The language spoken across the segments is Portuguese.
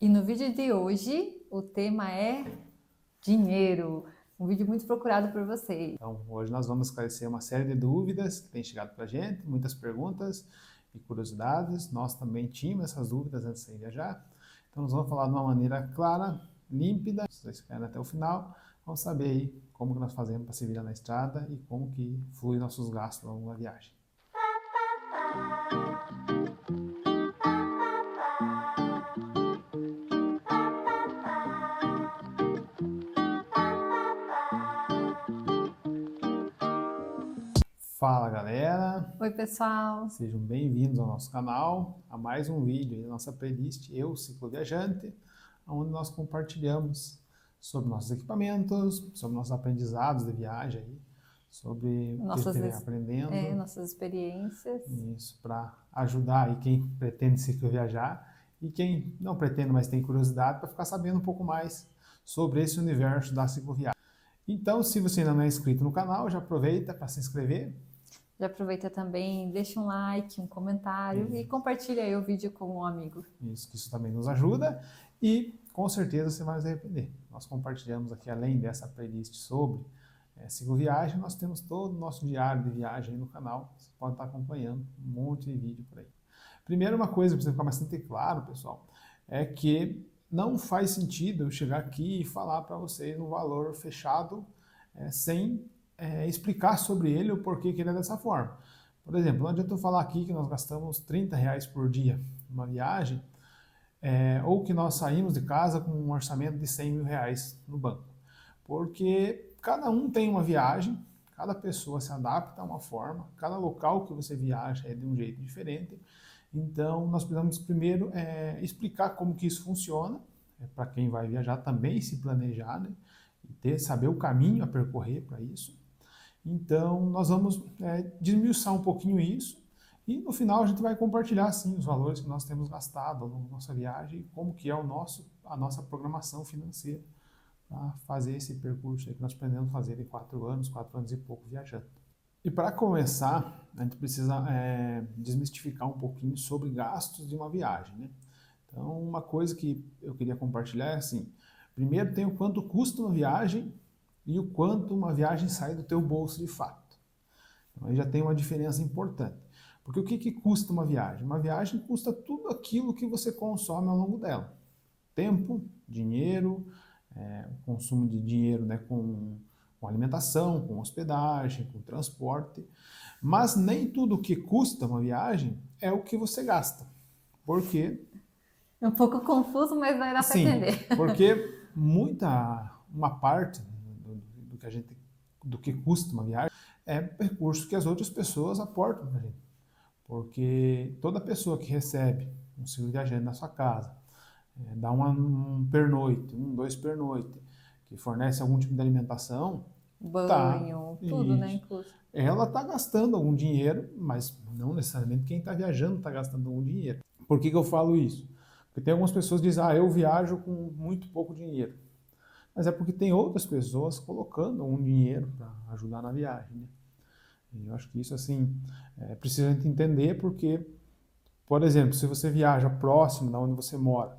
E no vídeo de hoje, o tema é dinheiro. Um vídeo muito procurado por vocês. Então, hoje nós vamos esclarecer uma série de dúvidas que têm chegado para a gente, muitas perguntas e curiosidades. Nós também tínhamos essas dúvidas antes de viajar. Então, nós vamos falar de uma maneira clara, límpida. Se vocês ficarem até o final, vão saber aí como que nós fazemos para se virar na estrada e como que flui nossos gastos ao longo da viagem. Fala galera! Oi pessoal! Sejam bem-vindos ao nosso canal, a mais um vídeo aí da nossa playlist Eu Cicloviajante, onde nós compartilhamos sobre nossos equipamentos, sobre nossos aprendizados de viagem, aí, sobre o que a gente vem aprendendo. Nossas experiências. Isso, para ajudar aí quem pretende cicloviajar e quem não pretende, mas tem curiosidade, para ficar sabendo um pouco mais sobre esse universo da cicloviagem. Então, se você ainda não é inscrito no canal, já aproveita para se inscrever. Já aproveita também, deixa um like, um comentário e compartilha aí o vídeo com um amigo. Isso também nos ajuda e com certeza você vai se arrepender. Nós compartilhamos aqui, além dessa playlist sobre cicloviagem, nós temos todo o nosso diário de viagem aí no canal. Você pode estar acompanhando um monte de vídeo por aí. Primeiro, uma coisa que precisa ficar bastante claro, pessoal, é que não faz sentido eu chegar aqui e falar para vocês um valor fechado sem explicar sobre ele o porquê que ele é dessa forma. Por exemplo, não adianta eu falar aqui que nós gastamos R$30 por dia numa viagem, ou que nós saímos de casa com um orçamento de R$100 mil no banco. Porque cada um tem uma viagem, cada pessoa se adapta a uma forma, cada local que você viaja é de um jeito diferente. Então, nós precisamos primeiro explicar como que isso funciona, para quem vai viajar também se planejar, né? E saber o caminho a percorrer para isso. Então, nós vamos desmiuçar um pouquinho isso e no final a gente vai compartilhar, sim, os valores que nós temos gastado ao longo da nossa viagem e como que é a nossa programação financeira para fazer esse percurso aí que nós pretendemos fazer em 4 anos e pouco viajando. E para começar, a gente precisa desmistificar um pouquinho sobre gastos de uma viagem, né? Então, uma coisa que eu queria compartilhar é assim, primeiro tem o quanto custa uma viagem e o quanto uma viagem sai do teu bolso de fato. Então, aí já tem uma diferença importante. Porque o que custa uma viagem? Uma viagem custa tudo aquilo que você consome ao longo dela. Tempo, dinheiro, o consumo de dinheiro, né, com alimentação, com hospedagem, com transporte. Mas nem tudo que custa uma viagem é o que você gasta. Por quê? É um pouco confuso, mas vai dar para entender. Porque uma parte do que custa uma viagem é recurso que as outras pessoas aportam para a gente. Porque toda pessoa que recebe um auxílio viajante na sua casa, dá um pernoite, 2 pernoite, que fornece algum tipo de alimentação, banho, tudo, né, incluso. Ela está gastando algum dinheiro, mas não necessariamente quem está viajando está gastando algum dinheiro. Por que eu falo isso? Porque tem algumas pessoas que dizem, eu viajo com muito pouco dinheiro. Mas é porque tem outras pessoas colocando um dinheiro para ajudar na viagem, né? E eu acho que isso, assim, precisa a gente entender porque, por exemplo, se você viaja próximo da onde você mora,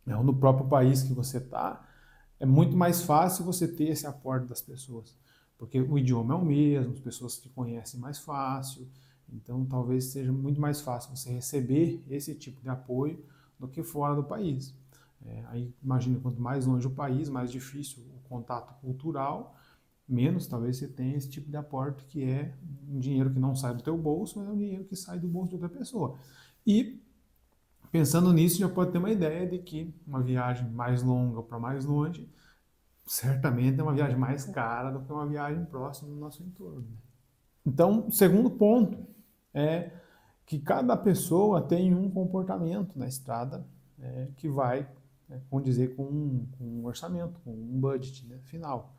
ou no próprio país que você está, é muito mais fácil você ter esse aporte das pessoas. Porque o idioma é o mesmo, as pessoas te conhecem mais fácil, então talvez seja muito mais fácil você receber esse tipo de apoio do que fora do país. Aí imagina, quanto mais longe o país, mais difícil o contato cultural, menos talvez você tenha esse tipo de aporte, que é um dinheiro que não sai do teu bolso, mas é um dinheiro que sai do bolso de outra pessoa. E pensando nisso, já pode ter uma ideia de que uma viagem mais longa para mais longe, certamente é uma viagem mais cara do que uma viagem próxima do nosso entorno, né? Então, o segundo ponto é que cada pessoa tem um comportamento na estrada que vai condizer com um orçamento, com um budget, né, final.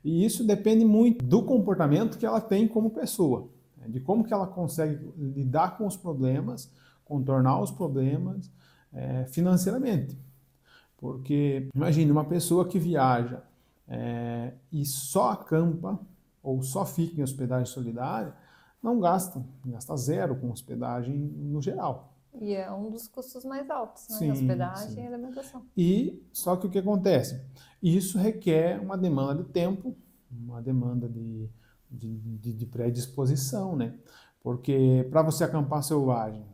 E isso depende muito do comportamento que ela tem como pessoa, de como que ela consegue lidar com os problemas, contornar os problemas financeiramente. Porque, imagine, uma pessoa que viaja e só acampa ou só fica em hospedagem solidária, não gasta zero com hospedagem no geral. E é um dos custos mais altos, né? Sim, Hospedagem sim. e alimentação. E só que o que acontece? Isso requer uma demanda de tempo, uma demanda de predisposição, né? Porque para você acampar selvagem,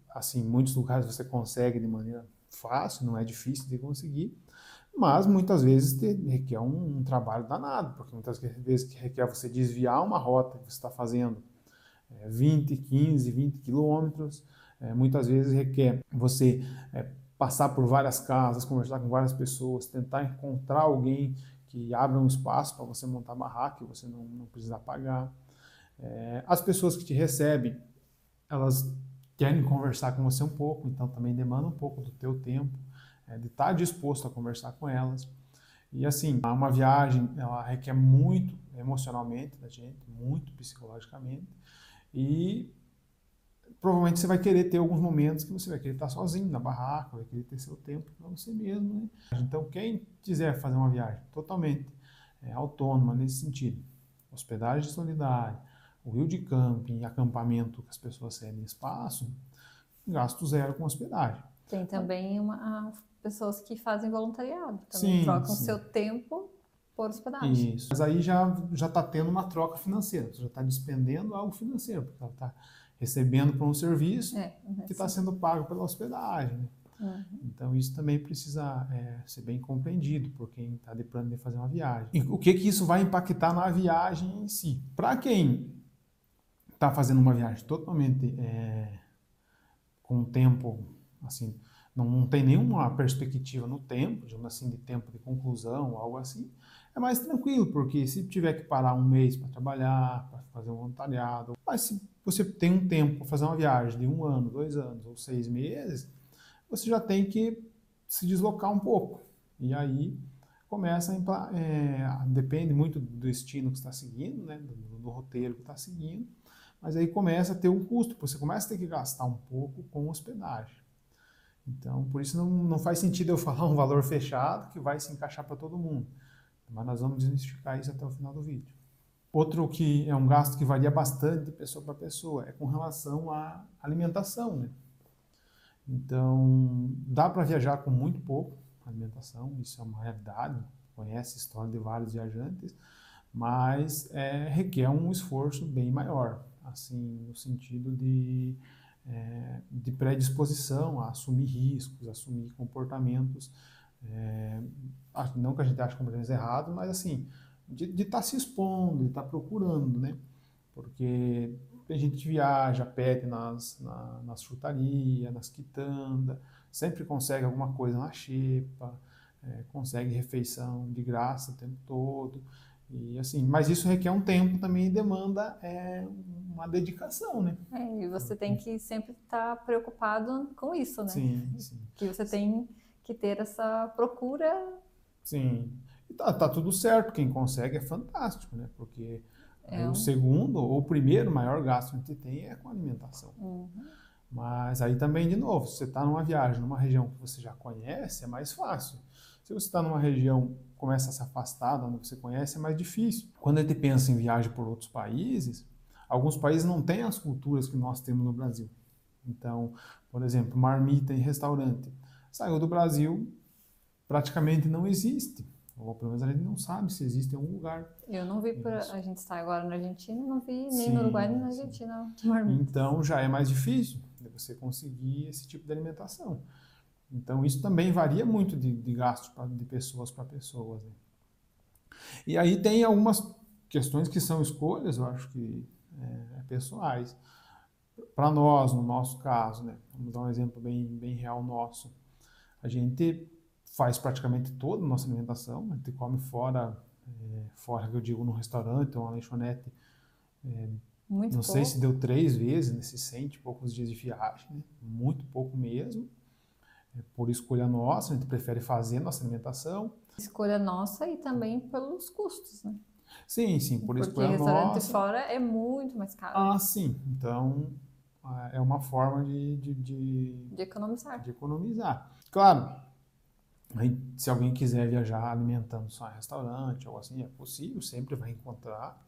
assim, em muitos lugares você consegue de maneira fácil, não é difícil de conseguir, mas muitas vezes requer um trabalho danado, porque muitas vezes requer você desviar uma rota que você está fazendo 20, 15, 20 quilômetros, muitas vezes requer você passar por várias casas, conversar com várias pessoas, tentar encontrar alguém que abra um espaço para você montar barraca e você não precisar pagar. As pessoas que te recebem, elas querem conversar com você um pouco, então também demanda um pouco do teu tempo, de estar disposto a conversar com elas. E assim, uma viagem, ela requer muito emocionalmente da gente, muito psicologicamente, e provavelmente você vai querer ter alguns momentos que você vai querer estar sozinho na barraca, vai querer ter seu tempo para você mesmo, né? Então, quem quiser fazer uma viagem totalmente autônoma nesse sentido, hospedagem solidária, o rio de camping, acampamento que as pessoas cedem espaço, gasto zero com hospedagem. Tem também pessoas que fazem voluntariado, também Sim, trocam sim. seu tempo por hospedagem. Isso. Mas aí já está tendo uma troca financeira, você já está despendendo algo financeiro, porque ela está recebendo por um serviço que está sendo pago pela hospedagem. Né? Uhum. Então isso também precisa ser bem compreendido por quem está de plano de fazer uma viagem. E o que isso vai impactar na viagem em si? Para quem está fazendo uma viagem totalmente com tempo, assim, não tem nenhuma perspectiva no tempo, digamos assim, de tempo de conclusão, algo assim, é mais tranquilo, porque se tiver que parar um mês para trabalhar, para fazer um voluntariado, mas se você tem um tempo para fazer uma viagem de 1 ano, 2 anos ou 6 meses, você já tem que se deslocar um pouco. E aí começa depende muito do destino que está seguindo, né, do roteiro que está seguindo, mas aí começa a ter um custo, você começa a ter que gastar um pouco com hospedagem. Então, por isso não faz sentido eu falar um valor fechado que vai se encaixar para todo mundo. Mas nós vamos desmistificar isso até o final do vídeo. Outro que é um gasto que varia bastante de pessoa para pessoa é com relação à alimentação, né? Então, dá para viajar com muito pouco alimentação, isso é uma realidade, conhece a história de vários viajantes, mas requer um esforço bem maior, assim, no sentido de predisposição a assumir riscos, assumir comportamentos, não que a gente ache comportamentos errados, mas assim, de estar se expondo, de estar procurando, né? Porque a gente viaja, pede nas frutarias, nas quitandas, sempre consegue alguma coisa na xepa, consegue refeição de graça o tempo todo. E assim, mas isso requer um tempo também e demanda uma dedicação, né? E você tem que sempre estar preocupado com isso, né? Sim, sim. Que você tem que ter essa procura. Sim. E tá tudo certo, quem consegue é fantástico, né? Porque aí o segundo ou o primeiro maior gasto que a gente tem é com alimentação. Uhum. Mas aí também, de novo, se você está numa viagem, numa região que você já conhece, é mais fácil. Se você está numa região começa a se afastar da onde você conhece, é mais difícil. Quando a gente pensa em viagem por outros países, alguns países não têm as culturas que nós temos no Brasil. Então, por exemplo, marmita em restaurante. Saiu do Brasil, praticamente não existe. Ou pelo menos a gente não sabe se existe em algum lugar. Eu não vi, a gente está agora na Argentina, não vi nem Sim, no Uruguai nem na Argentina marmita. Então já é mais difícil de você conseguir esse tipo de alimentação. Então isso também varia muito de gastos de pessoas para pessoas. Né? E aí tem algumas questões que são escolhas, eu acho que pessoais. Para nós, no nosso caso, né? Vamos dar um exemplo bem real nosso. A gente faz praticamente toda a nossa alimentação, a gente come fora que eu digo, num restaurante ou uma lanchonete, não sei se deu 3 vezes nesses 100 e poucos dias de viagem, né? Muito pouco mesmo. Por escolha nossa, a gente prefere fazer nossa alimentação. Escolha nossa e também pelos custos, né? Sim, por escolha nossa. Porque restaurante fora é muito mais caro. Ah, sim. Então, é uma forma de economizar. De economizar. Claro, se alguém quiser viajar alimentando só em restaurante ou assim, é possível, sempre vai encontrar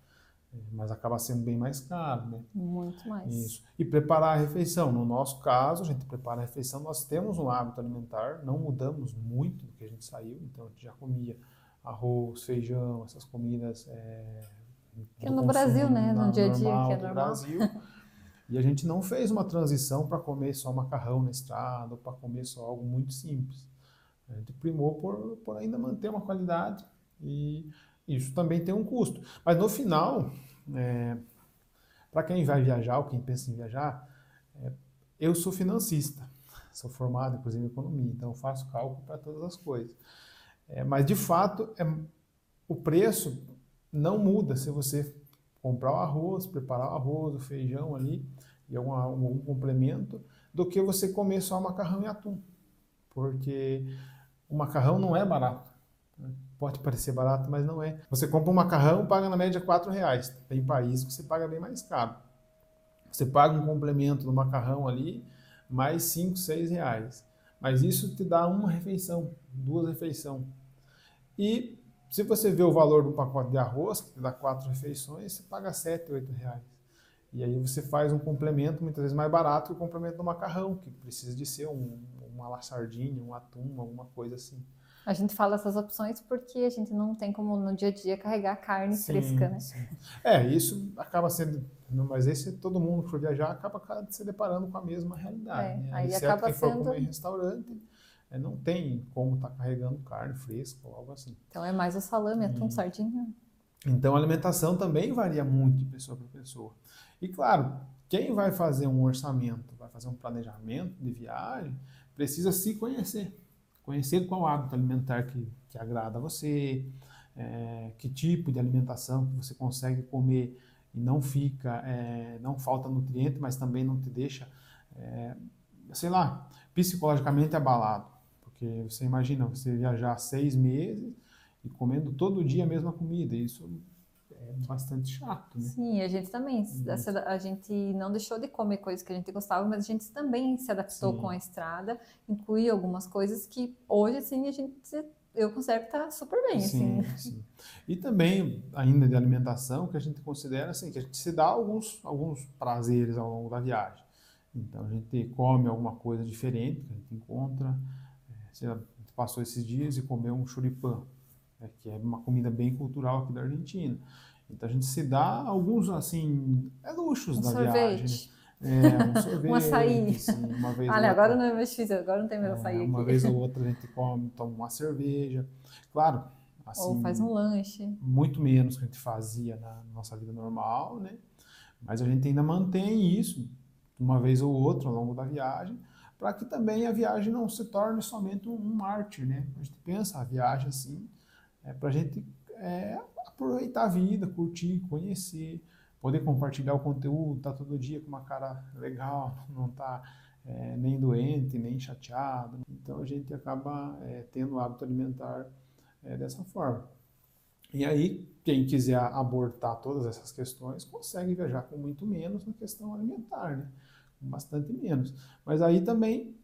mas acaba sendo bem mais caro, né? Muito mais. Isso. E preparar a refeição. No nosso caso, a gente prepara a refeição, nós temos um hábito alimentar, não mudamos muito do que a gente saiu, então a gente já comia arroz, feijão, essas comidas Que do no consumo Brasil, né? No dia a dia, que normal é do normal. Brasil. E a gente não fez uma transição para comer só macarrão na estrada, ou para comer só algo muito simples. A gente primou por ainda manter uma qualidade e isso também tem um custo. Mas no final, para quem vai viajar ou quem pensa em viajar, eu sou financista, sou formado inclusive em economia, então eu faço cálculo para todas as coisas. Mas de fato, o preço não muda se você comprar o arroz, preparar o arroz, o feijão ali e algum complemento, do que você comer só macarrão e atum. Porque o macarrão não é barato. Pode parecer barato, mas não é. Você compra um macarrão, paga na média R$4. Tem países que você paga bem mais caro. Você paga um complemento do macarrão ali, mais 5, 6 reais. Mas isso te dá uma refeição, duas refeições. E se você vê o valor do pacote de arroz, que te dá 4 refeições, você paga 7, 8 reais. E aí você faz um complemento muitas vezes mais barato que o complemento do macarrão, que precisa de ser uma sardinha, um atum, alguma coisa assim. A gente fala essas opções porque a gente não tem como no dia a dia carregar carne fresca, né? Sim. Isso acaba sendo, mas esse todo mundo que for viajar acaba se deparando com a mesma realidade, né? Aí Exceto acaba quem for sendo. comer em restaurante, não tem como estar carregando carne fresca ou algo assim. Então é mais o salame, atum, sardinha. Então a alimentação também varia muito de pessoa para pessoa. E claro, quem vai fazer um orçamento, vai fazer um planejamento de viagem, precisa se conhecer. Conhecer qual hábito alimentar que agrada a você, que tipo de alimentação que você consegue comer e não fica, não falta nutriente, mas também não te deixa, sei lá, psicologicamente abalado. Porque você imagina, você viajar 6 meses e comendo todo dia a mesma comida, isso é bastante chato, né? Sim, a gente também. A gente não deixou de comer coisas que a gente gostava, mas a gente também se adaptou com a estrada, incluiu algumas coisas que hoje, assim, eu considero que tá super bem, assim. Sim. E também, ainda de alimentação, que a gente considera assim, que a gente se dá alguns prazeres ao longo da viagem. Então, a gente come alguma coisa diferente, que a gente encontra. A gente passou esses dias e comeu um choripã, que é uma comida bem cultural aqui da Argentina. Então, a gente se dá alguns, assim, luxos da viagem. Um sorvete, um açaí. sim, uma vez ou Agora outra. não é mais difícil, agora não tem mais açaí Uma aqui. vez ou outra a gente toma uma cerveja. Claro, assim, Ou faz um lanche. muito menos que a gente fazia na nossa vida normal, né? Mas a gente ainda mantém isso uma vez ou outra ao longo da viagem, para que também a viagem não se torne somente um mártir, né? A gente pensa a viagem assim, para a gente aproveitar a vida, curtir, conhecer, poder compartilhar o conteúdo, tá todo dia com uma cara legal, não tá nem doente, nem chateado. Então a gente acaba tendo o hábito alimentar dessa forma. E aí, quem quiser abortar todas essas questões, consegue viajar com muito menos na questão alimentar, né? Com bastante menos. Mas aí também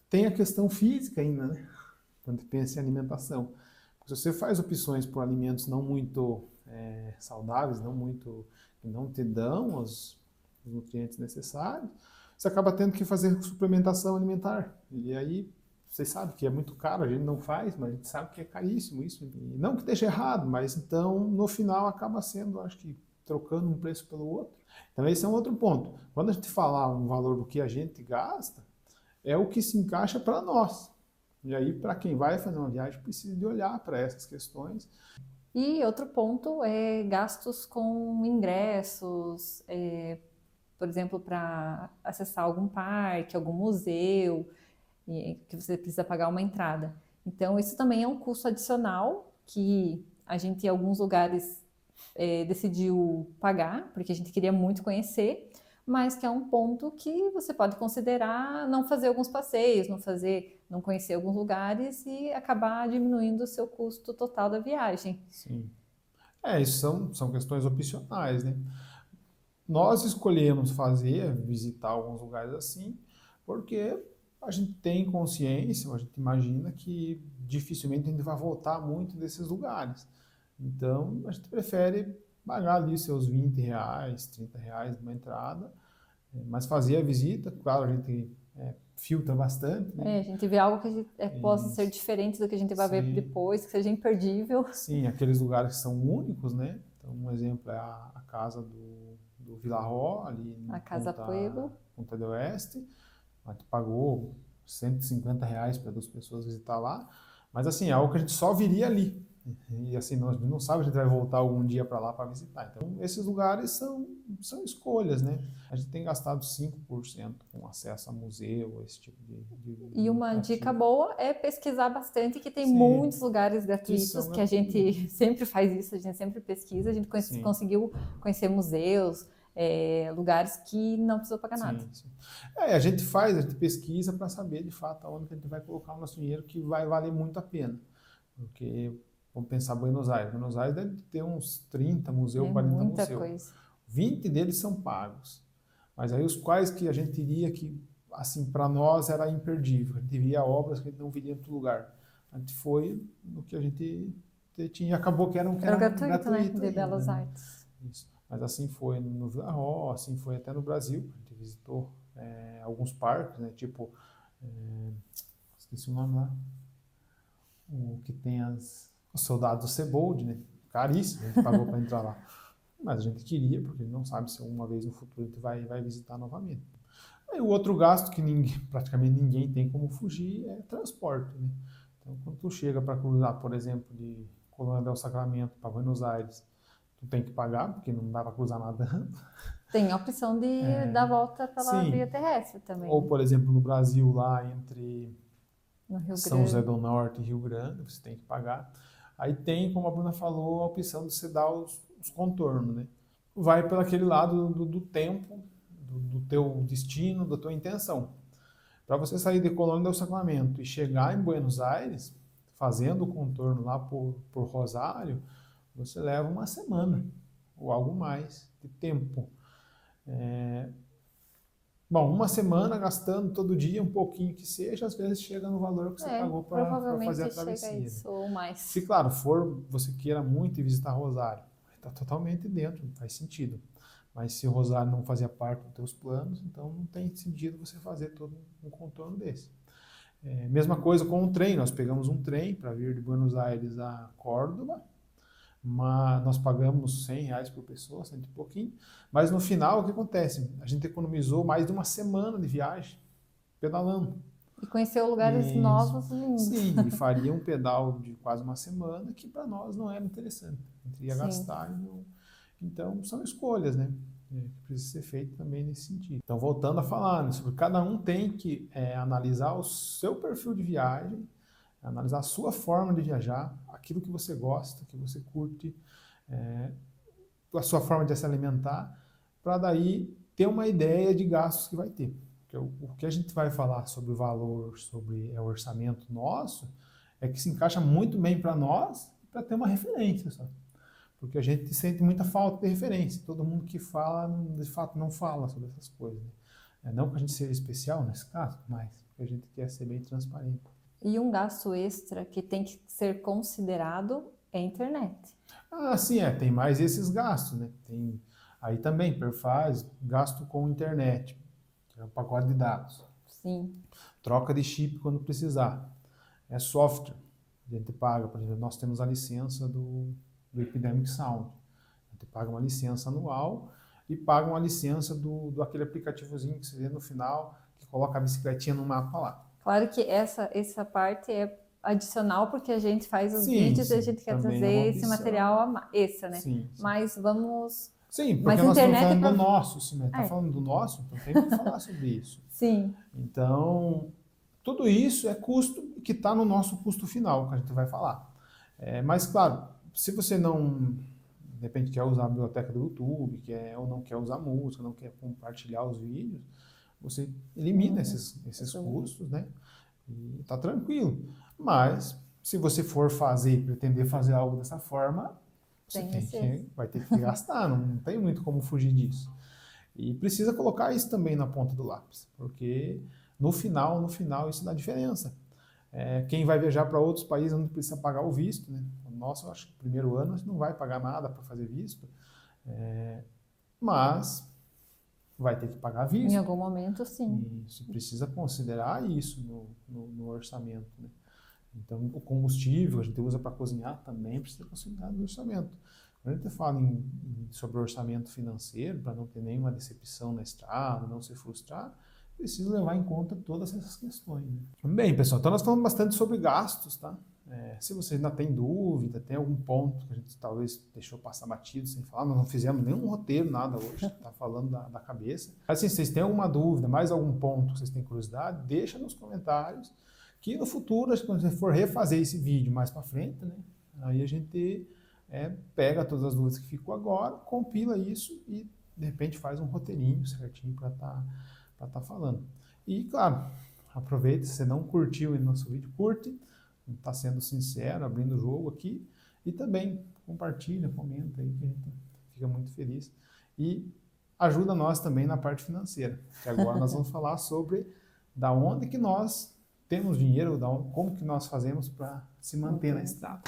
tem a questão física ainda, né? Quando pensa em alimentação. Se você faz opções por alimentos não muito saudáveis, que não te dão os nutrientes necessários, você acaba tendo que fazer suplementação alimentar. E aí, vocês sabem que é muito caro, a gente não faz, mas a gente sabe que é caríssimo isso. E não que esteja errado, mas então, no final, acaba sendo, acho que, trocando um preço pelo outro. Então, esse é um outro ponto. Quando a gente falar um valor do que a gente gasta, é o que se encaixa para nós. E aí, para quem vai fazer uma viagem, precisa de olhar para essas questões. E outro ponto é gastos com ingressos, por exemplo, para acessar algum parque, algum museu, que você precisa pagar uma entrada. Então, isso também é um custo adicional que a gente, em alguns lugares, decidiu pagar, porque a gente queria muito conhecer, mas que é um ponto que você pode considerar não fazer alguns passeios, não conhecer alguns lugares e acabar diminuindo o seu custo total da viagem. Sim. Isso são questões opcionais, né? Nós escolhemos visitar alguns lugares assim, porque a gente tem consciência, a gente imagina que dificilmente a gente vai voltar muito desses lugares. Então, a gente prefere pagar ali seus R$ 20, R$ 30 numa entrada, mas fazer a visita, claro, a gente filtra bastante, né? A gente vê algo que possa ser Isso. diferente do que a gente vai ver Sim, depois, que seja imperdível. sim, aqueles lugares que são únicos, né? Então, um exemplo é a casa do Vilaró, ali em A Casa Pueblo. Punta del Oeste. A gente pagou R$ 150 para 2 pessoas visitar lá, mas assim, é algo que a gente só viria ali. E assim, nós não sabemos se a gente vai voltar algum dia para lá para visitar. Então, esses lugares são escolhas, né? A gente tem gastado 5% com acesso a museu, esse tipo E uma dica ativo. boa é pesquisar bastante, que tem Sim, muitos lugares que gratuitos, são que a gente gratuitos. sempre faz isso, a gente sempre pesquisa, a gente Sim, conseguiu conhecer museus, lugares que não precisou pagar nada. sim. A gente pesquisa para saber de fato aonde que a gente vai colocar o nosso dinheiro que vai valer muito a pena. Porque, vamos pensar Buenos Aires. Buenos Aires deve ter uns 30 museus, É 40 muita museus. coisa. 20 deles são pagos. Mas aí os quais que a gente diria que, assim, para nós era imperdível. A gente via obras que a gente não viria em outro lugar. A gente foi no que a gente tinha e acabou que era Gratuito, né? gratuito De ainda, Belas né? Artes. Isso. Mas assim foi no Vilaró, assim foi até no Brasil. A gente visitou alguns parques, né? Tipo, esqueci o nome lá, o que tem os soldados do Sebold, né? Caríssimo, a gente pagou para entrar lá. Mas a gente queria, porque não sabe se uma vez no futuro a gente vai visitar novamente. Aí o outro gasto que praticamente ninguém tem como fugir é transporte, né? Então, quando tu chega para cruzar, por exemplo, de Colônia del Sacramento para Buenos Aires, tu tem que pagar, porque não dá para cruzar nadando. Tem a opção de dar volta pela via Sim. terrestre também, Ou, né? por exemplo, no Brasil, lá entre No Rio São José Grande. do Norte e Rio Grande, você tem que pagar. Aí tem, como a Bruna falou, a opção de você dar os contornos, né? Vai pelo aquele lado do tempo, do teu destino, da tua intenção. Para você sair de Colônia del Sacramento e chegar em Buenos Aires, fazendo o contorno lá por Rosário, você leva uma semana ou algo mais de tempo. Bom, uma semana gastando todo dia um pouquinho que seja, às vezes chega no valor que você pagou para fazer a Provavelmente chega a travessia, né? isso ou mais. Se, claro, você queira muito ir visitar Rosário, está totalmente dentro, faz sentido. Mas se Rosário não fazia parte dos teus planos, então não tem sentido você fazer todo um contorno desse. Mesma coisa com o trem, nós pegamos um trem para vir de Buenos Aires a Córdoba, mas nós pagamos R$ 100 por pessoa, cento e pouquinho, mas no final o que acontece? A gente economizou mais de uma semana de viagem, pedalando. E conheceu lugares Isso. novos, lindos. Sim, e faria um pedal de quase uma semana que para nós não era interessante. A gente ia Sim. gastar. Então, são escolhas, né? Que precisa ser feito também nesse sentido. Então, voltando a falar, né, sobre cada um tem que analisar o seu perfil de viagem, analisar a sua forma de viajar, aquilo que você gosta, que você curte, a sua forma de se alimentar, para daí ter uma ideia de gastos que vai ter. Porque o que a gente vai falar sobre o valor, sobre o orçamento nosso, é que se encaixa muito bem para nós, para ter uma referência só. Porque a gente sente muita falta de referência. Todo mundo que fala, de fato, não fala sobre essas coisas. Né? Não que a gente seja especial nesse caso, mas porque a gente quer ser bem transparente. E um gasto extra que tem que ser considerado é a internet. Ah, sim, tem mais esses gastos, né? Tem aí também, Perfaz, gasto com internet, que é o pacote de dados. Sim. Troca de chip quando precisar. É software, a gente paga, por exemplo, nós temos a licença do Epidemic Sound. A gente paga uma licença anual e paga uma licença do aquele aplicativozinho que você vê no final, que coloca a bicicletinha no mapa lá. Claro que essa parte é adicional porque a gente faz os Sim, vídeos e a sim, gente quer também é trazer uma esse opção. material extra, né? Sim, sim. Mas vamos... Sim, porque Mas nós estamos internet falando é do pra- nosso, sim, né? Tá falando do nosso, então tem que falar sobre isso. Sim, Então, tudo isso é custo que está no nosso custo final, que a gente vai falar. Mas, claro, se você não, de repente, quer usar a biblioteca do YouTube, ou não quer usar música, não quer compartilhar os vídeos, você elimina esses custos, né? E tá tranquilo. Mas, se você for fazer e pretender fazer algo dessa forma, você vai ter que gastar, não tem muito como fugir disso. E precisa colocar isso também na ponta do lápis, porque no final isso dá diferença. Quem vai viajar para outros países não precisa pagar o visto, né? O nosso, acho que no primeiro ano a gente não vai pagar nada para fazer visto, Mas vai ter que pagar à vista. Em algum momento, sim. Isso, precisa considerar isso no orçamento, né? Então, o combustível que a gente usa para cozinhar também precisa considerar no orçamento. Quando a gente fala sobre orçamento financeiro, para não ter nenhuma decepção na estrada, não se frustrar, precisa levar em conta todas essas questões, né? Bem, pessoal, então nós falamos bastante sobre gastos, tá? Se você ainda tem dúvida, tem algum ponto que a gente talvez deixou passar batido sem falar, nós não fizemos nenhum roteiro, nada hoje, tá falando da cabeça. Assim, se vocês têm alguma dúvida, mais algum ponto que vocês têm curiosidade, deixa nos comentários, que no futuro, quando você for refazer esse vídeo mais para frente, né, aí a gente pega todas as dúvidas que ficou agora, compila isso e de repente faz um roteirinho certinho para tá falando. E claro, aproveita, se você não curtiu o nosso vídeo, curte, está sendo sincero, abrindo o jogo aqui, e também compartilha, comenta aí, que a gente fica muito feliz. E ajuda nós também na parte financeira, que agora nós vamos falar sobre da onde que nós temos dinheiro, como que nós fazemos para se manter na estrada.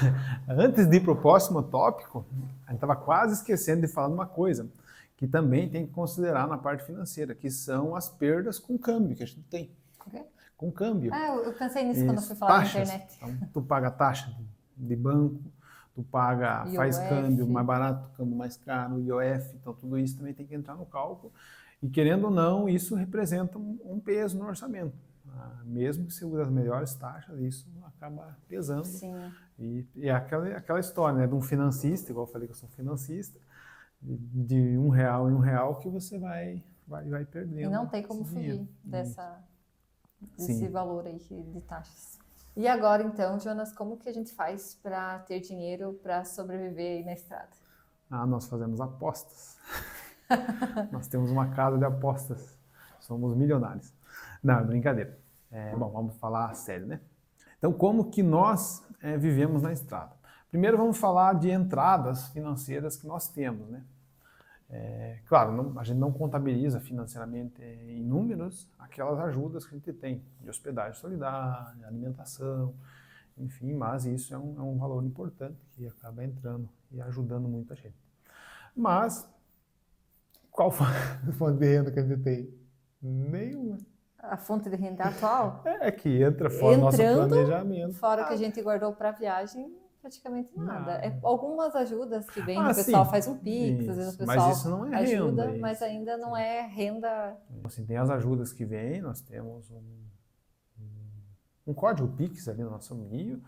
Antes de ir para o próximo tópico, a gente estava quase esquecendo de falar de uma coisa, que também tem que considerar na parte financeira, que são as perdas com câmbio que a gente tem. Okay. Com câmbio. Eu pensei nisso quando eu fui falar taxas, na internet. Então, tu paga taxa de banco, tu paga, faz câmbio mais barato, câmbio mais caro, IOF, então tudo isso também tem que entrar no cálculo. E querendo ou não, isso representa um peso no orçamento. Mesmo que você use as melhores taxas, isso acaba pesando. Sim. E é aquela história, né, de um financista, igual eu falei que eu sou financista, de R$1 em R$1 que você vai perdendo. E não tem como fugir desse valor aí de taxas. E agora então, Jonas, como que a gente faz para ter dinheiro para sobreviver aí na estrada? Nós fazemos apostas. Nós temos uma casa de apostas. Somos milionários. Não, é brincadeira. Bom, vamos falar a sério, né? Então, como que nós vivemos na estrada? Primeiro vamos falar de entradas financeiras que nós temos, né? Claro, a gente não contabiliza financeiramente em números aquelas ajudas que a gente tem de hospedagem solidária, alimentação, enfim, mas isso é um valor importante que acaba entrando e ajudando muita gente. Mas, qual fonte de renda que a gente tem? Nenhuma. A fonte de renda atual? Que entra fora do nosso planejamento. Fora que a gente guardou para a viagem, praticamente nada. Algumas ajudas que vem, o pessoal faz um Pix, às vezes o pessoal mas isso não é ajuda, renda, mas ainda não é renda. Assim, tem as ajudas que vêm, nós temos um código Pix ali no nosso bio,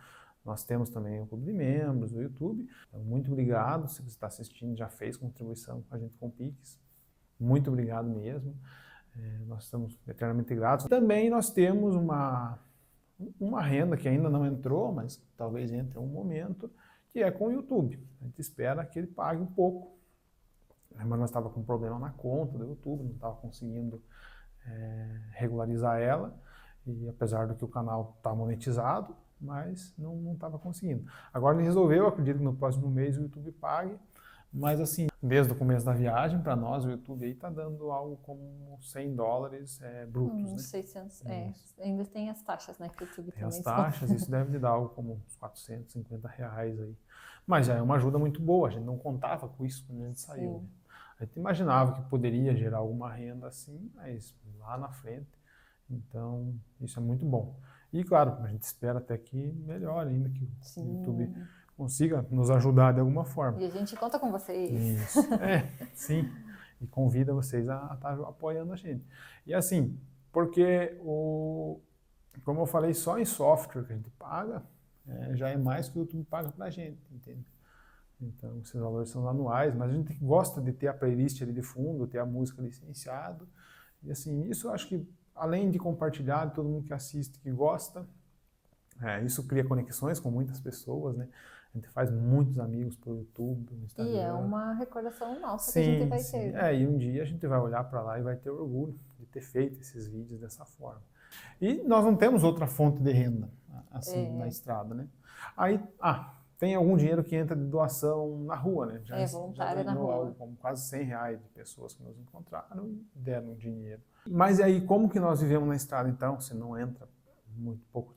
nós temos também o clube de membros, o YouTube. Então, muito obrigado, se você está assistindo, já fez contribuição com a gente com o Pix, muito obrigado mesmo. Nós estamos eternamente gratos. Também nós temos uma renda que ainda não entrou, mas talvez entre em um momento, que é com o YouTube. A gente espera que ele pague um pouco. Mas nós estávamos com um problema na conta do YouTube, não estava conseguindo regularizar ela, e apesar do que o canal está monetizado, mas não estava conseguindo. Agora ele resolveu, acredito que no próximo mês o YouTube pague, mas assim, desde o começo da viagem, para nós, o YouTube aí está dando algo como $100 brutos, né? 600, ainda tem as taxas, né, que o YouTube tem também as taxas, isso deve dar algo como uns R$450 aí. Mas já é uma ajuda muito boa, a gente não contava com isso quando a gente saiu, né? A gente imaginava que poderia gerar alguma renda assim, mas lá na frente, então isso é muito bom. E claro, a gente espera até que melhore ainda, que o YouTube consiga nos ajudar de alguma forma. E a gente conta com vocês. Isso, sim. E convida vocês a estar apoiando a gente. E assim, porque como eu falei, só em software que a gente paga, já é mais que o YouTube paga pra gente, entende? Então, esses valores são anuais, mas a gente gosta de ter a playlist ali de fundo, ter a música licenciada. E assim, isso eu acho que, além de compartilhar, todo mundo que assiste, que gosta, isso cria conexões com muitas pessoas, né? A gente faz muitos amigos pelo YouTube, no Instagram. E é uma recordação nossa que a gente vai ter. E um dia a gente vai olhar para lá e vai ter orgulho de ter feito esses vídeos dessa forma. E nós não temos outra fonte de renda, assim, na estrada, né? Aí, tem algum dinheiro que entra de doação na rua, né? Voluntária na rua. Algo como quase R$100 de pessoas que nos encontraram e deram dinheiro. Mas e aí, como que nós vivemos na estrada, então, se não entra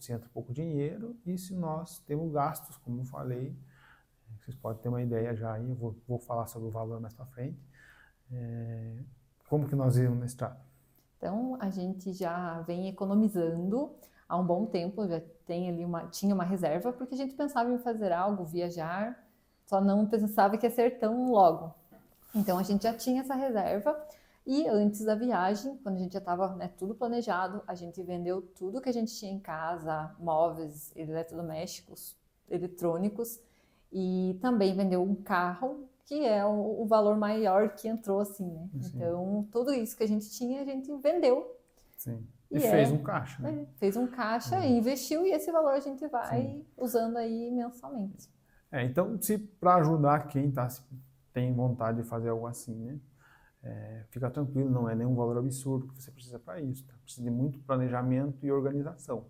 se entra pouco dinheiro, e se nós temos gastos, como eu falei, vocês podem ter uma ideia já aí, eu vou falar sobre o valor mais para frente. Como que nós íamos na estrada? Então, a gente já vem economizando há um bom tempo, já tem ali tinha uma reserva, porque a gente pensava em fazer algo, viajar, só não pensava que ia ser tão logo. Então, a gente já tinha essa reserva e antes da viagem, quando a gente já estava, né, tudo planejado, a gente vendeu tudo que a gente tinha em casa, móveis, eletrodomésticos, eletrônicos, e também vendeu um carro, que é o valor maior que entrou, assim, né? Sim. Então, tudo isso que a gente tinha, a gente vendeu. Sim. E fez um caixa, né? Fez um caixa, investiu e esse valor a gente vai usando aí mensalmente. Então, para ajudar quem tem vontade de fazer algo assim, né? Fica tranquilo, não é nenhum valor absurdo que você precisa para isso. Tá? Precisa de muito planejamento e organização.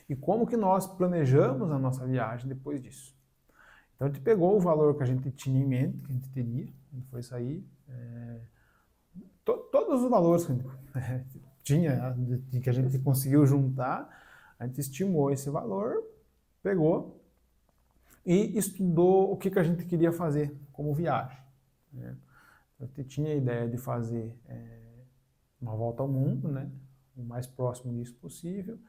E como que nós planejamos a nossa viagem depois disso? Então a gente pegou o valor que a gente tinha em mente, que a gente teria, quando foi sair, todos os valores que a gente tinha, que a gente conseguiu juntar, a gente estimou esse valor, pegou e estudou o que a gente queria fazer como viagem. Né? A gente tinha a ideia de fazer uma volta ao mundo, né? O mais próximo disso possível.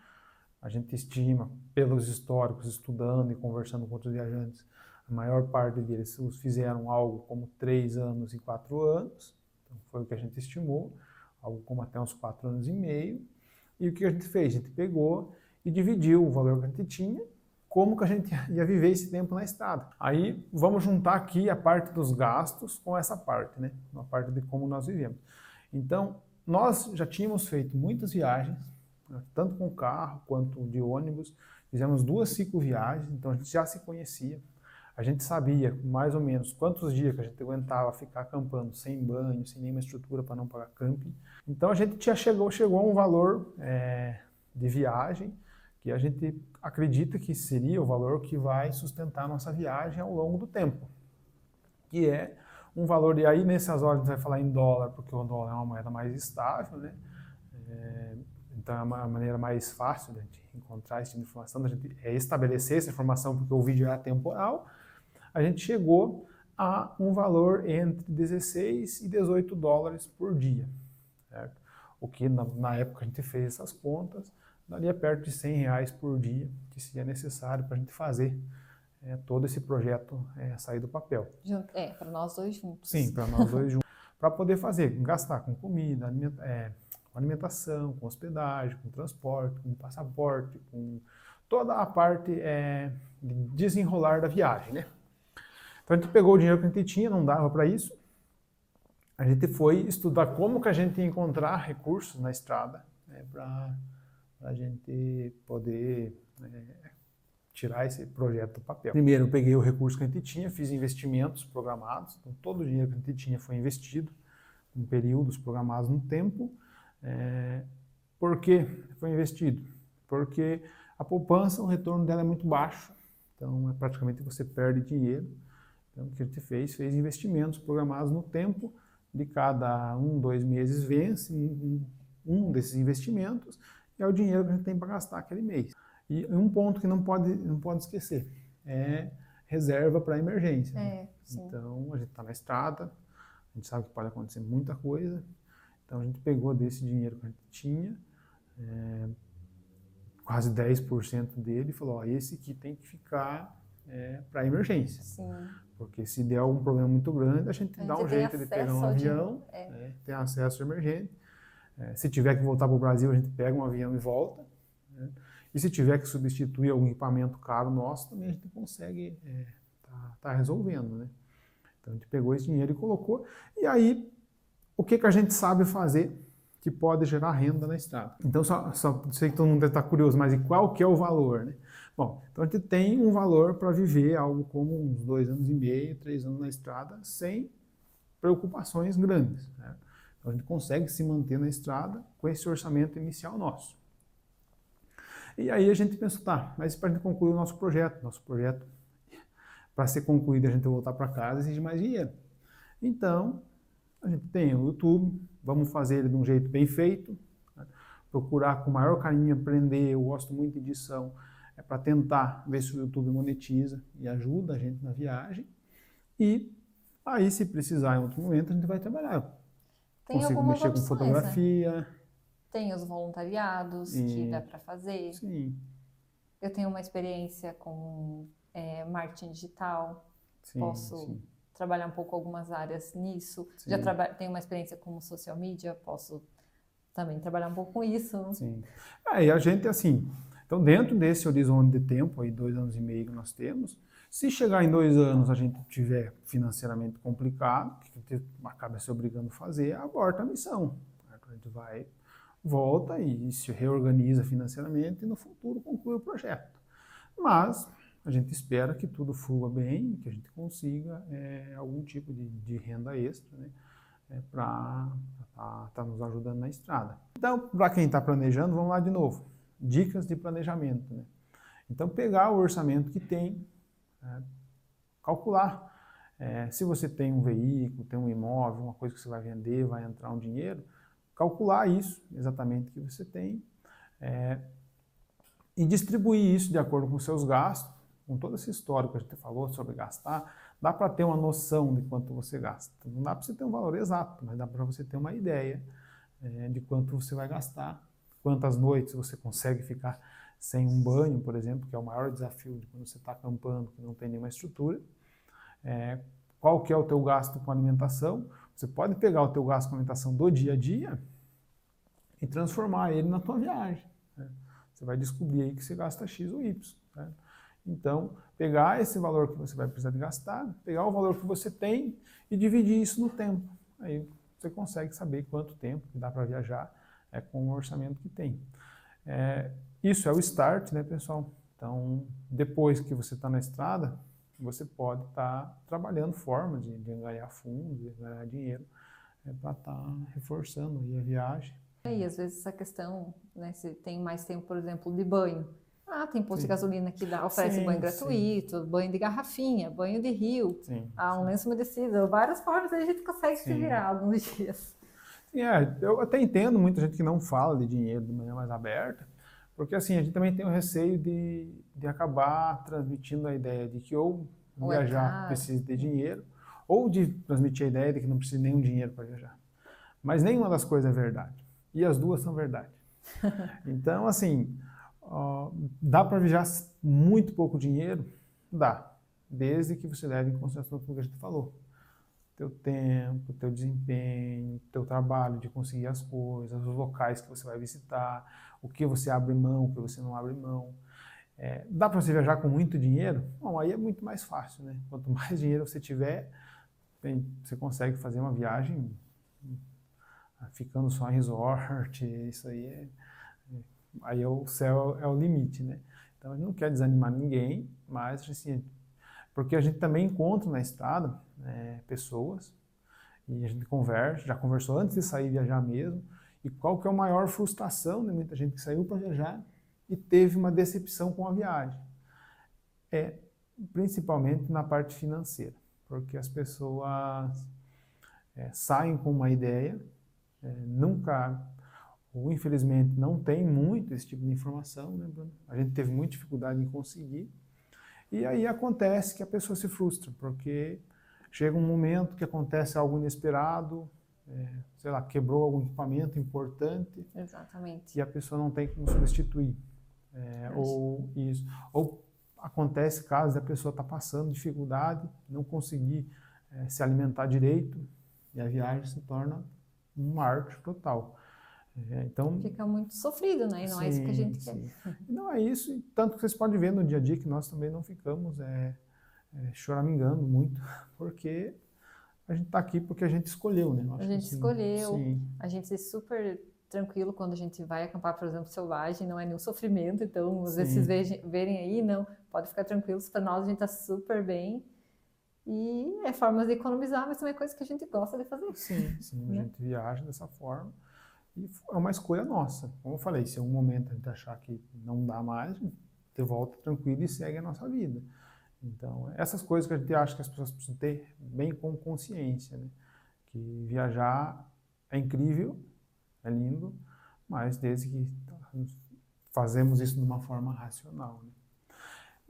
A gente estima, pelos históricos, estudando e conversando com outros viajantes, a maior parte deles fizeram algo como 3 anos e 4 anos. Então, foi o que a gente estimou, algo como até uns 4 anos e meio. E o que a gente fez? A gente pegou e dividiu o valor que a gente tinha, como que a gente ia viver esse tempo na estrada. Aí, vamos juntar aqui a parte dos gastos com essa parte, né? A parte de como nós vivemos. Então, nós já tínhamos feito muitas viagens, tanto com carro quanto de ônibus. Fizemos 2 cicloviagens, então a gente já se conhecia. A gente sabia mais ou menos quantos dias que a gente aguentava ficar acampando sem banho, sem nenhuma estrutura para não pagar camping. Então a gente já chegou a um valor de viagem que a gente acredita que seria o valor que vai sustentar a nossa viagem ao longo do tempo. Que é um valor, e aí nessas horas a gente vai falar em dólar, porque o dólar é uma moeda mais estável, né? Então é uma maneira mais fácil de a gente encontrar esse tipo de informação, da gente estabelecer essa informação, porque o vídeo é atemporal. A gente chegou a um valor entre 16 e 18 dólares por dia, certo? O que na época a gente fez essas contas, daria perto de 100 reais por dia, que seria necessário para a gente fazer todo esse projeto sair do papel. Para nós dois juntos. Sim, para nós dois juntos. Para poder fazer, gastar com comida, com alimentação, com hospedagem, com transporte, com passaporte, com toda a parte de desenrolar da viagem, né? Então a gente pegou o dinheiro que a gente tinha, não dava para isso. A gente foi estudar como que a gente ia encontrar recursos na estrada, né, para a gente poder tirar esse projeto do papel. Primeiro eu peguei o recurso que a gente tinha, fiz investimentos programados, então todo o dinheiro que a gente tinha foi investido em períodos programados no tempo. Por que foi investido? Porque a poupança, o retorno dela é muito baixo, então praticamente você perde dinheiro. Então o que a gente fez investimentos programados no tempo, de cada 1, 2 meses vence um desses investimentos, e é o dinheiro que a gente tem para gastar aquele mês. E um ponto que não pode esquecer é reserva para emergência. Né? Então a gente está na estrada, a gente sabe que pode acontecer muita coisa, então a gente pegou desse dinheiro que a gente tinha, quase 10% dele, e falou, ó, esse aqui tem que ficar para emergência. Sim. Porque se der algum problema muito grande, a gente dá um jeito de pegar um avião, tem acesso emergente. Se tiver que voltar para o Brasil, a gente pega um avião e volta. Né? E se tiver que substituir algum equipamento caro nosso, também a gente consegue tá resolvendo. Né? Então a gente pegou esse dinheiro e colocou. E aí, o que a gente sabe fazer que pode gerar renda na estrada? Então, só sei que todo mundo deve estar curioso, mas e qual que é o valor? Né? Bom, então a gente tem um valor para viver algo como uns 2 anos e meio, 3 anos na estrada, sem preocupações grandes. Né? Então a gente consegue se manter na estrada com esse orçamento inicial nosso. E aí a gente pensou, tá, mas para a gente concluir o nosso projeto, para ser concluído a gente voltar para casa, exige mais dinheiro. Então, a gente tem o YouTube, vamos fazer ele de um jeito bem feito, né? Procurar com o maior carinho aprender, eu gosto muito de edição, é para tentar ver se o YouTube monetiza e ajuda a gente na viagem. E aí, se precisar em outro momento, a gente vai trabalhar. Eu Tem consigo algumas mexer com opções, né? fotografia. Tem os voluntariados que dá para fazer. Sim, Eu tenho uma experiência com marketing digital. sim, Posso sim, trabalhar um pouco algumas áreas nisso. sim. Tenho uma experiência com social media, posso também trabalhar um pouco com isso. Sim. E a gente, assim, então dentro desse horizonte de tempo, aí 2 anos e meio que nós temos, se chegar em 2 anos a gente tiver financeiramente complicado, que a gente acaba se obrigando a fazer, aborta a missão. A gente vai, volta e se reorganiza financeiramente e no futuro conclui o projeto. Mas a gente espera que tudo flua bem, que a gente consiga algum tipo de renda extra, né? Para estar nos ajudando na estrada. Então, para quem está planejando, vamos lá de novo. Dicas de planejamento. Né? Então, pegar o orçamento que tem, calcular. Se você tem um veículo, tem um imóvel, uma coisa que você vai vender, vai entrar um dinheiro, calcular isso exatamente que você tem e distribuir isso de acordo com os seus gastos, com toda essa história que a gente falou sobre gastar, dá para ter uma noção de quanto você gasta. Não dá para você ter um valor exato, mas dá para você ter uma ideia de quanto você vai gastar, quantas noites você consegue ficar sem um banho, por exemplo, que é o maior desafio de quando você está acampando, que não tem nenhuma estrutura. Qual que é o teu gasto com alimentação? Você pode pegar o teu gasto com alimentação do dia a dia e transformar ele na tua viagem. Né? Você vai descobrir aí que você gasta X ou Y. Né? Então, pegar esse valor que você vai precisar de gastar, pegar o valor que você tem e dividir isso no tempo. Aí você consegue saber quanto tempo que dá para viajar com o orçamento que tem. Isso é o start, né, pessoal? Então, depois que você está na estrada, você pode estar trabalhando formas de ganhar fundos, de ganhar dinheiro, para estar reforçando aí a viagem. E às vezes essa questão, né, se tem mais tempo, por exemplo, de banho. Tem posto de gasolina que oferece banho gratuito, banho de garrafinha, banho de rio, um lenço umedecido, várias formas aí a gente consegue se virar alguns dias. Eu até entendo muita gente que não fala de dinheiro de maneira mais aberta, porque assim, a gente também tem o receio de acabar transmitindo a ideia de que ou viajar precisa de dinheiro, ou de transmitir a ideia de que não precisa de nenhum dinheiro para viajar. Mas nenhuma das coisas é verdade. E as duas são verdade. Então, assim, dá para viajar muito pouco dinheiro? Dá. Desde que você leve em consideração tudo que a gente falou. Teu tempo, teu desempenho, teu trabalho de conseguir as coisas, os locais que você vai visitar, o que você abre mão, o que você não abre mão. Dá para você viajar com muito dinheiro? Bom, aí é muito mais fácil, né? Quanto mais dinheiro você tiver, você consegue fazer uma viagem ficando só em resort, isso aí aí o céu é o limite, né? Então a gente não quer desanimar ninguém, mas assim, porque a gente também encontra na estrada pessoas e a gente conversa, já conversou antes de sair viajar mesmo, e qual que é a maior frustração de muita gente que saiu para viajar e teve uma decepção com a viagem? Principalmente na parte financeira, porque as pessoas saem com uma ideia, nunca, ou infelizmente não tem muito esse tipo de informação, né, Bruno? A gente teve muita dificuldade em conseguir, e aí acontece que a pessoa se frustra, porque chega um momento que acontece algo inesperado, sei lá, quebrou algum equipamento importante. Exatamente. E a pessoa não tem como substituir. Ou acontece casos da pessoa estar passando dificuldade, não conseguir se alimentar direito, e a viagem se torna um marco total. Então, fica muito sofrido, né? E não é isso que a gente quer. Não é isso, e tanto que vocês podem ver no dia a dia que nós também não ficamos choramingando muito, porque a gente está aqui porque a gente escolheu, né? A gente escolheu, a gente é super tranquilo quando a gente vai acampar, por exemplo, selvagem, não é nenhum sofrimento, então às vezes vocês verem aí, não, pode ficar tranquilos, para nós a gente está super bem. E é formas de economizar, mas também é coisa que a gente gosta de fazer. Sim, né? A gente viaja dessa forma. E é uma escolha nossa. Como eu falei, se em algum momento a gente achar que não dá mais, a gente volta tranquilo e segue a nossa vida. Então, essas coisas que a gente acha que as pessoas precisam ter bem com consciência, né? Que viajar é incrível, é lindo, mas desde que fazemos isso de uma forma racional, né?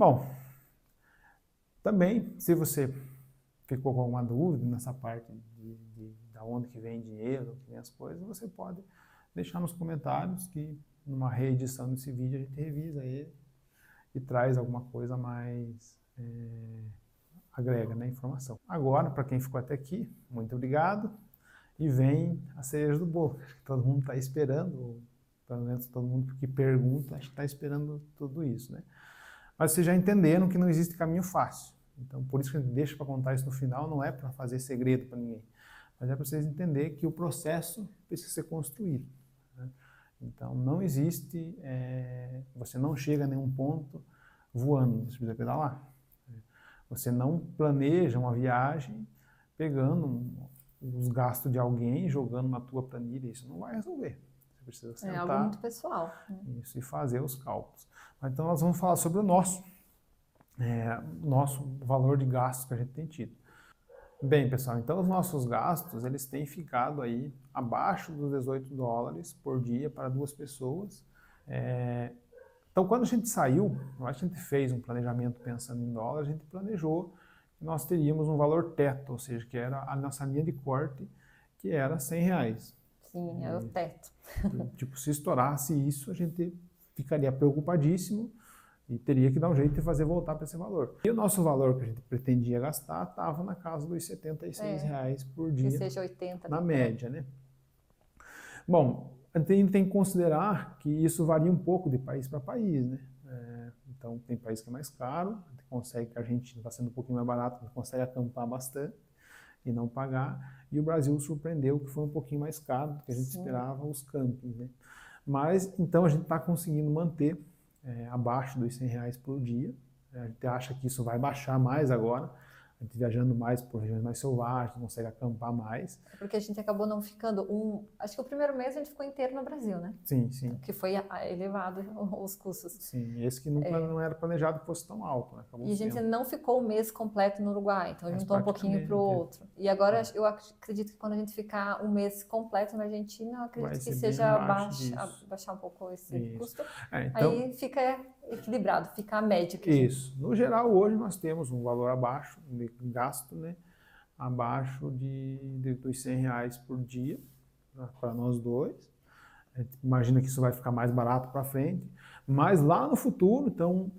Bom, também, se você ficou com alguma dúvida nessa parte da onde que vem dinheiro, que vem as coisas, você pode deixar nos comentários que numa reedição desse vídeo a gente revisa ele e traz alguma coisa mais, agrega, né, informação. Agora, para quem ficou até aqui, muito obrigado. E vem a cereja do bolo. Todo mundo está esperando, pelo menos todo mundo que pergunta, acho que está esperando tudo isso, né? Mas vocês já entenderam que não existe caminho fácil. Então, por isso que a gente deixa para contar isso no final, não é para fazer segredo para ninguém, mas é para vocês entenderem que o processo precisa ser construído, né? Então, não existe, você não chega a nenhum ponto voando, você precisa pedalar. Você não planeja uma viagem pegando os gastos de alguém, jogando na tua planilha, isso não vai resolver. Você precisa sentar, É algo muito pessoal, né? Isso, e fazer os cálculos. Então, nós vamos falar sobre o nosso valor de gastos que a gente tem tido. Bem, pessoal, então os nossos gastos, eles têm ficado aí abaixo dos $18 por dia para 2 pessoas. Então, quando a gente saiu, a gente fez um planejamento pensando em dólar, a gente planejou que nós teríamos um valor teto, ou seja, que era a nossa linha de corte, que era R$100. Sim, é o teto. Tipo, se estourasse isso, a gente ficaria preocupadíssimo e teria que dar um jeito de fazer voltar para esse valor. E o nosso valor que a gente pretendia gastar estava na casa dos R$76 por dia, que seja 80 na média, né? Bom, a gente tem que considerar que isso varia um pouco de país para país, né? Então, tem país que é mais caro, a gente consegue, que a Argentina está sendo um pouquinho mais barato, a gente consegue acampar bastante e não pagar. E o Brasil surpreendeu que foi um pouquinho mais caro do que a gente esperava os campings, né? Mas, então, a gente está conseguindo manter abaixo dos R$100 por dia. A gente acha que isso vai baixar mais agora, a gente viajando mais por regiões mais selvagens, consegue acampar mais. Porque a gente acabou não ficando acho que o primeiro mês a gente ficou inteiro no Brasil, né? Sim, sim. Que foi elevado os custos. Sim, esse que não era planejado que fosse tão alto, né? Acabou E a gente sendo. não ficou o mês completo no Uruguai, então Mas juntou um pouquinho para o praticamente, outro. E agora eu acredito que quando a gente ficar um mês completo na Argentina, eu acredito Vai que ser bem seja abaixo disso. baixar um pouco esse Isso. custo. Então, Aí fica equilibrado, fica a média que a gente... isso. No geral, hoje nós temos um valor abaixo de gasto, né? Abaixo dos R$100 por dia, para nós dois. A gente imagina que isso vai ficar mais barato para frente. Mas lá no futuro, então,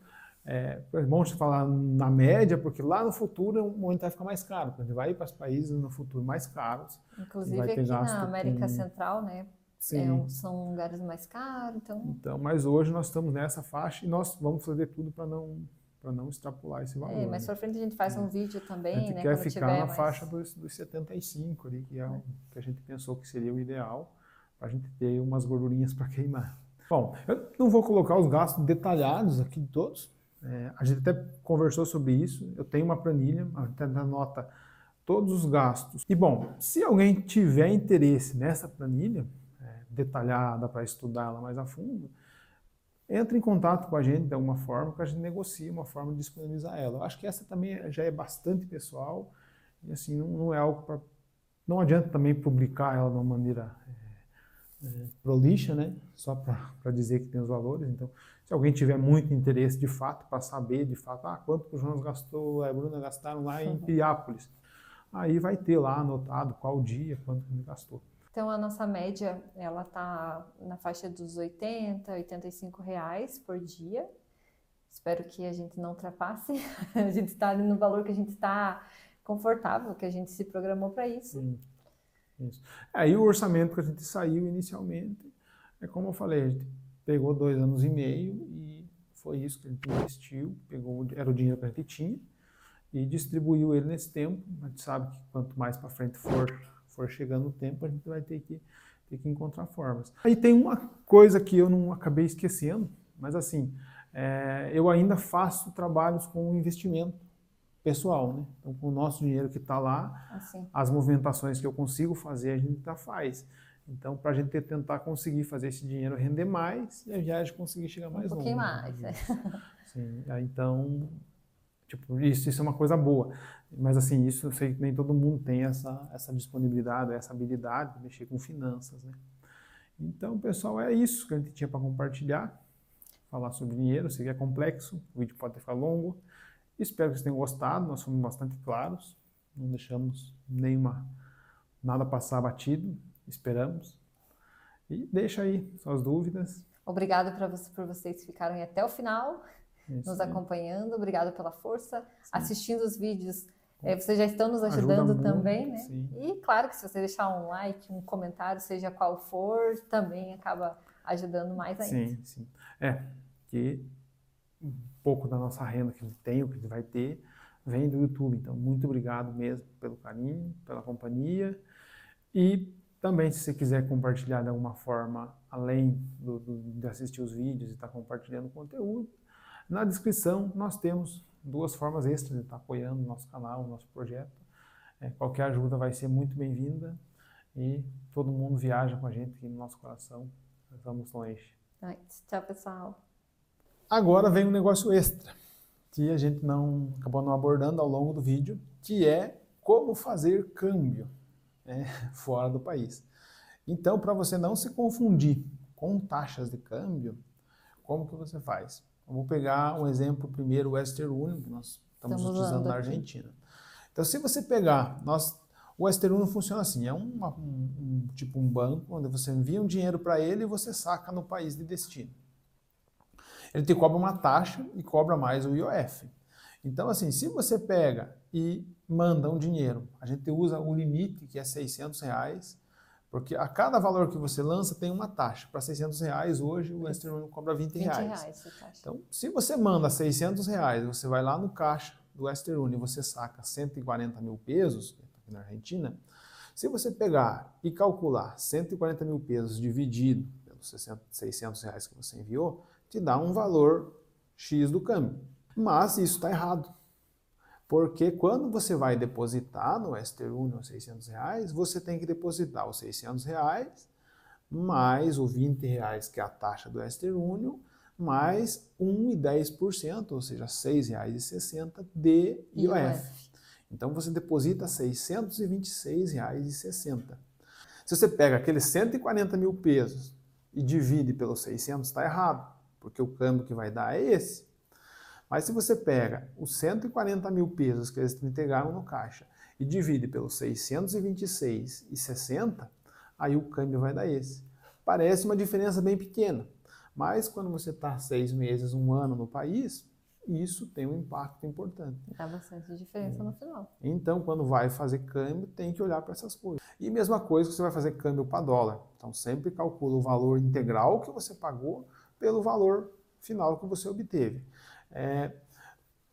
é bom você falar na média, porque lá no futuro o momento vai ficar mais caro. A gente vai ir para os países no futuro mais caros. Inclusive vai ter aqui gasto na América com... Central, né? Sim. São lugares mais caros, então... Então, mas hoje nós estamos nessa faixa e nós vamos fazer tudo para não extrapolar esse valor. mas para frente a gente faz um vídeo também, a gente né? quer Quando ficar tiver na mais... faixa dos 75 ali, que é o que a gente pensou que seria o ideal, para a gente ter umas gordurinhas para queimar. Bom, eu não vou colocar os gastos detalhados aqui de todos. A gente até conversou sobre isso. Eu tenho uma planilha, a gente anota todos os gastos. E bom, se alguém tiver interesse nessa planilha detalhada para estudar ela mais a fundo, entre em contato com a gente de alguma forma, que a gente negocia uma forma de disponibilizar ela. Eu acho que essa também já é bastante pessoal e assim não é algo para... Não adianta também publicar ela de uma maneira prolixa, né? Só para dizer que tem os valores. Então, se alguém tiver muito interesse de fato, para saber de fato, quanto o Jonas gastou, a Bruna gastaram lá em Piriápolis, aí vai ter lá anotado qual dia, quanto ele gastou. Então, a nossa média, ela tá na faixa dos R$80, R$85 por dia. Espero que a gente não ultrapasse. A gente está no valor que a gente está confortável, que a gente se programou para isso. Sim, isso. E o orçamento que a gente saiu inicialmente, como eu falei, a gente pegou 2 anos e meio e foi isso que a gente investiu, era o dinheiro que a gente tinha e distribuiu ele nesse tempo. A gente sabe que quanto mais para frente for chegando o tempo, a gente vai ter que encontrar formas. Aí tem uma coisa que eu não acabei esquecendo, mas assim, eu ainda faço trabalhos com investimento pessoal, né? Então, com o nosso dinheiro que está lá, assim, as movimentações que eu consigo fazer, a gente já faz. Então, para a gente tentar conseguir fazer esse dinheiro render mais e a viagem conseguir chegar mais longe. Um pouquinho mais, né? Sim, então... Tipo, isso é uma coisa boa, mas assim, isso eu sei que nem todo mundo tem essa disponibilidade, essa habilidade de mexer com finanças, né? Então, pessoal, é isso que a gente tinha para compartilhar. falar sobre dinheiro. Sei que é complexo, o vídeo pode ficar longo. Espero que vocês tenham gostado, nós fomos bastante claros, não deixamos nada passar batido, esperamos. E deixa aí suas dúvidas. Obrigado por vocês ficarem até o final, nos aí. acompanhando. Obrigado pela força, assistindo os vídeos. Vocês já estão nos ajudando Ajuda também, muito, né? sim. E claro que se você deixar um like, um comentário, seja qual for, também acaba ajudando mais ainda. Sim, sim. Que um pouco da nossa renda que a gente tem, o que a gente vai ter, vem do YouTube. Então, muito obrigado mesmo pelo carinho, pela companhia. E também, se você quiser compartilhar de alguma forma, além de assistir os vídeos e estar compartilhando o conteúdo, na descrição nós temos 2 formas extras de estar apoiando o nosso canal, o nosso projeto. Qualquer ajuda vai ser muito bem-vinda e todo mundo viaja com a gente aqui no nosso coração. Nós vamos longe. Tchau, pessoal. Agora vem um negócio extra, que a gente acabou não abordando ao longo do vídeo, que é como fazer câmbio fora do país. Então, para você não se confundir com taxas de câmbio, como que você faz? Eu vou pegar um exemplo primeiro, o Western Union, que nós estamos utilizando na Argentina. Então, se você pegar, o Western Union funciona assim, é tipo um banco, onde você envia um dinheiro para ele e você saca no país de destino. Ele te cobra uma taxa e cobra mais o IOF. Então, assim, se você pega e manda um dinheiro, a gente usa o limite, que é R$600, porque a cada valor que você lança tem uma taxa. Para R$600 hoje, o Western Union cobra R$20. Então, se você manda R$600, você vai lá no caixa do Western Union e você saca 140 mil pesos, aqui na Argentina, se você pegar e calcular 140 mil pesos dividido pelos R$600 que você enviou, te dá um valor X do câmbio. Mas isso está errado. Porque quando você vai depositar no Western Union R$600, você tem que depositar os R$600 mais o R$20, que é a taxa do Western Union, mais 1,10%, ou seja, R$6,60 de IOF. Então você deposita R$626,60. Se você pega aqueles 140 mil pesos e divide pelos 600, está errado, porque o câmbio que vai dar é esse. Mas se você pega os 140 mil pesos que eles te entregaram no caixa e divide pelos 626,60, aí o câmbio vai dar esse. Parece uma diferença bem pequena, mas quando você está 6 meses, 1 ano no país, isso tem um impacto importante. Dá bastante diferença no final. Então, quando vai fazer câmbio, tem que olhar para essas coisas. E mesma coisa que você vai fazer câmbio para dólar. Então, sempre calcula o valor integral que você pagou pelo valor final que você obteve.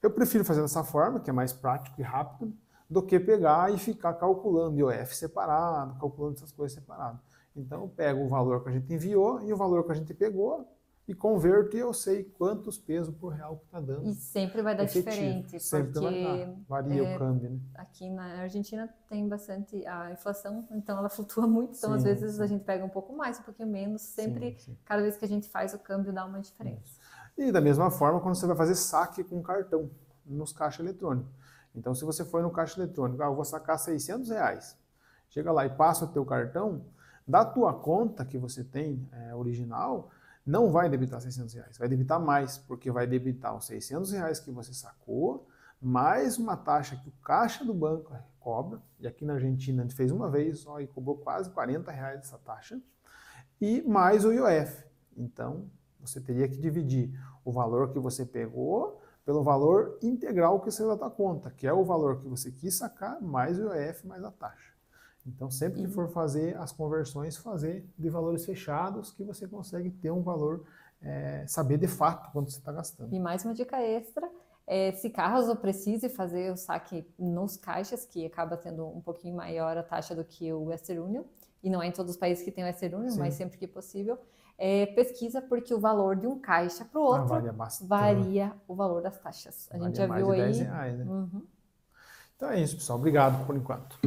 Eu prefiro fazer dessa forma, que é mais prático e rápido, do que pegar e ficar calculando IOF separado, calculando essas coisas separado. Então eu pego o valor que a gente enviou e o valor que a gente pegou e converto e eu sei quantos pesos por real que está dando. E sempre vai dar diferente, sempre porque vai dar. Varia o câmbio, né? Aqui na Argentina tem bastante a inflação, então ela flutua muito, então às vezes a gente pega um pouco mais, um pouquinho menos, sempre, cada vez que a gente faz o câmbio dá uma diferença. E da mesma forma, quando você vai fazer saque com cartão nos caixas eletrônicos. Então, se você for no caixa eletrônico, eu vou sacar R$600, chega lá e passa o teu cartão, da tua conta que você tem original, não vai debitar R$600, vai debitar mais, porque vai debitar os R$600 que você sacou, mais uma taxa que o caixa do banco cobra, e aqui na Argentina a gente fez uma vez só e cobrou quase R$40 essa taxa, e mais o IOF. Então, você teria que dividir o valor que você pegou pelo valor integral que saiu da tua conta, que é o valor que você quis sacar, mais o IOF, mais a taxa. Então, sempre que for fazer as conversões, fazer de valores fechados, que você consegue ter um valor, saber de fato quanto você está gastando. E mais uma dica extra, se caso precise fazer o saque nos caixas, que acaba tendo um pouquinho maior a taxa do que o Western Union, e não é em todos os países que tem o Western Union, mas sempre que possível, pesquisa, porque o valor de um caixa para o outro varia o valor das taxas. A gente já viu aí. R$10, né? Então é isso, pessoal. Obrigado por enquanto.